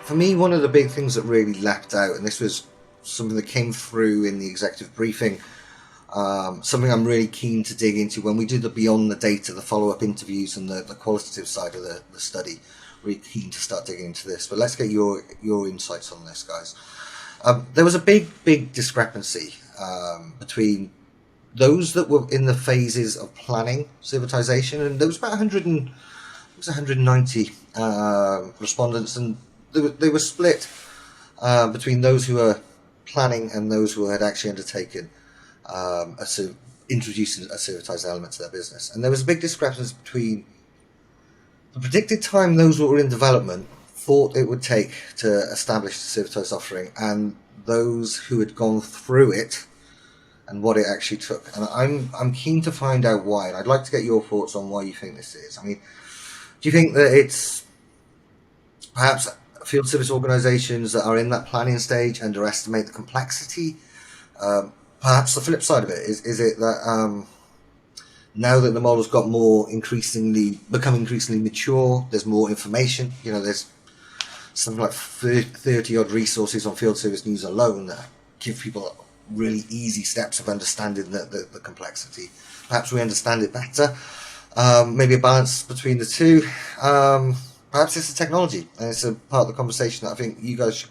For me, one of the big things that really leapt out, and this was something that came through in the executive briefing, something I'm really keen to dig into when we do the beyond the data, the follow-up interviews and the qualitative side of the study. Really keen to start digging into this, but let's get your insights on this, guys. There was a big discrepancy between those that were in the phases of planning servitization, and there was about 190 respondents, and they were split between those who were planning and those who had actually undertaken introducing a servitized element to their business. And there was a big discrepancy between the predicted time those who were in development thought it would take to establish the servitized offering and those who had gone through it and what it actually took. And I'm keen to find out why, and I'd like to get your thoughts on why you think this is. I mean, do you think that it's perhaps field service organizations that are in that planning stage underestimate the complexity? Perhaps the flip side of it is it that now that the model's got become increasingly mature, there's more information. You know, there's something like 30 odd resources on field service news alone that give people really easy steps of understanding the complexity. Perhaps we understand it better. Maybe a balance between the two. Perhaps it's the technology, and it's a part of the conversation that I think you guys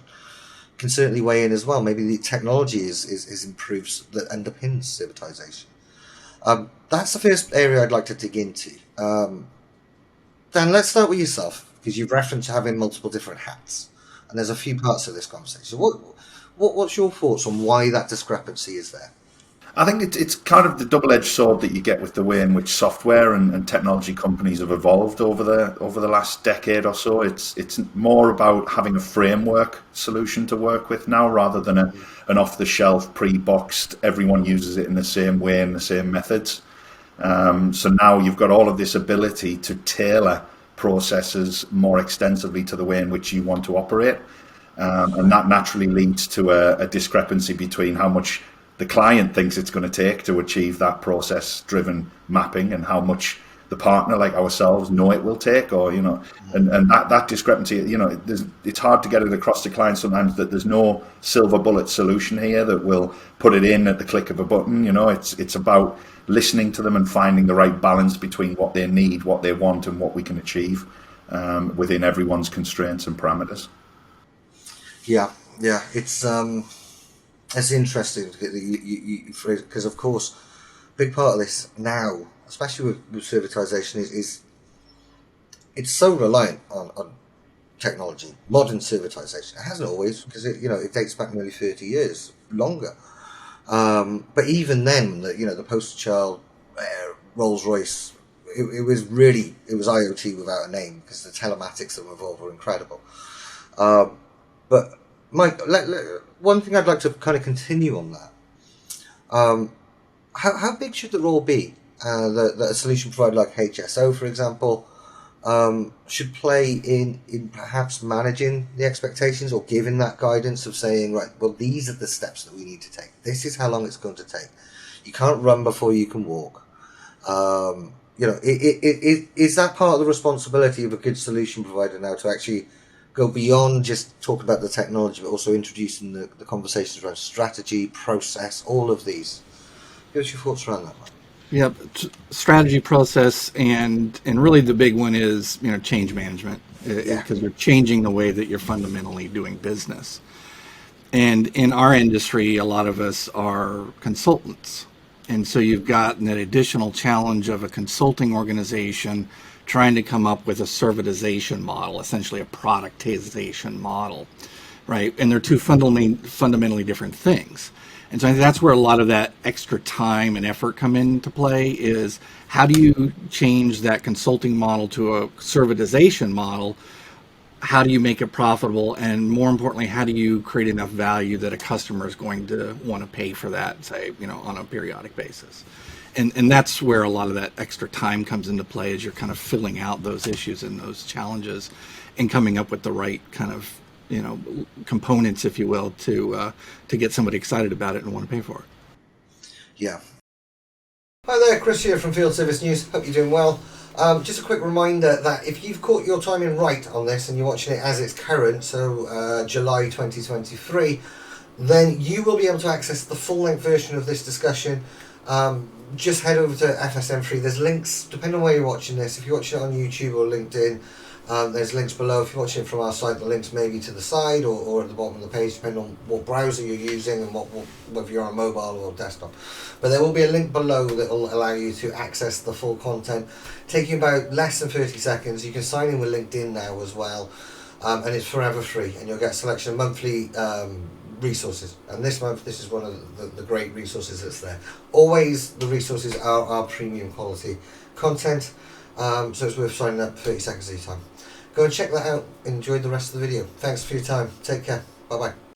can certainly weigh in as well. Maybe the technology is improved that underpins servitization. That's the first area I'd like to dig into. Dan, let's start with yourself, because you've referenced having multiple different hats, and there's a few parts of this conversation. What's your thoughts on why that discrepancy is there? I think it's kind of the double-edged sword that you get with the way in which software and technology companies have evolved over the last decade or so. It's more about having a framework solution to work with now, rather than an off-the-shelf, pre-boxed, everyone uses it in the same way and the same methods. So now you've got all of this ability to tailor processes more extensively to the way in which you want to operate. And that naturally leads to a discrepancy between how much the client thinks it's going to take to achieve that process-driven mapping and how much the partner, like ourselves, know it will take, or, you know, and that discrepancy, you know, it's hard to get it across to clients sometimes that there's no silver bullet solution here that will put it in at the click of a button. You know, it's about listening to them and finding the right balance between what they need, what they want, and what we can achieve within everyone's constraints and parameters. Yeah, it's interesting because, of course, a big part of this now, especially with servitization, is it's so reliant on technology. Modern servitization, it hasn't always, because it dates back nearly 30 years, longer. But even then, the poster child Rolls-Royce, it was IoT without a name, because the telematics that were involved were incredible. But Mike, one thing I'd like to kind of continue on that. How big should the role be that a solution provider like HSO, for example, should play in perhaps managing the expectations or giving that guidance of saying, right, well, these are the steps that we need to take. This is how long it's going to take. You can't run before you can walk. Is that part of the responsibility of a good solution provider now to actually go beyond just talk about the technology, but also introducing the conversations around strategy, process, all of these? Give us your thoughts around that, Mike. Yeah, strategy, process, and really the big one is change management, because you're changing the way that you're fundamentally doing business. And in our industry, a lot of us are consultants, and so you've got that additional challenge of a consulting organization trying to come up with a servitization model, essentially a productization model, right? And they're two fundamentally different things. And so I think that's where a lot of that extra time and effort come into play, is how do you change that consulting model to a servitization model? How do you make it profitable? And more importantly, how do you create enough value that a customer is going to want to pay for that, say, on a periodic basis? And that's where a lot of that extra time comes into play, as you're kind of filling out those issues and those challenges and coming up with the right kind of components, if you will, to get somebody excited about it and want to pay for it. Yeah. Hi there, Kris here from Field Service News. Hope you're doing well. Just a quick reminder that if you've caught your timing right on this and you're watching it as it's current, so July 2023, then you will be able to access the full-length version of this discussion. Just head over to FSN Free. There's links, depending on where you're watching this. If you're watching it on YouTube or LinkedIn, there's links below. If you're watching it from our site, the links may be to the side or at the bottom of the page, depending on what browser you're using and whether you're on mobile or desktop. But there will be a link below that will allow you to access the full content, taking about less than 30 seconds. You can sign in with LinkedIn now as well, and it's forever free, and you'll get a selection of monthly resources. And this month, this is one of the great resources that's there. Always the resources are premium quality content, so it's worth signing up 30 seconds at a time. Go and check that out. Enjoy the rest of the video. Thanks for your time. Take care. Bye bye.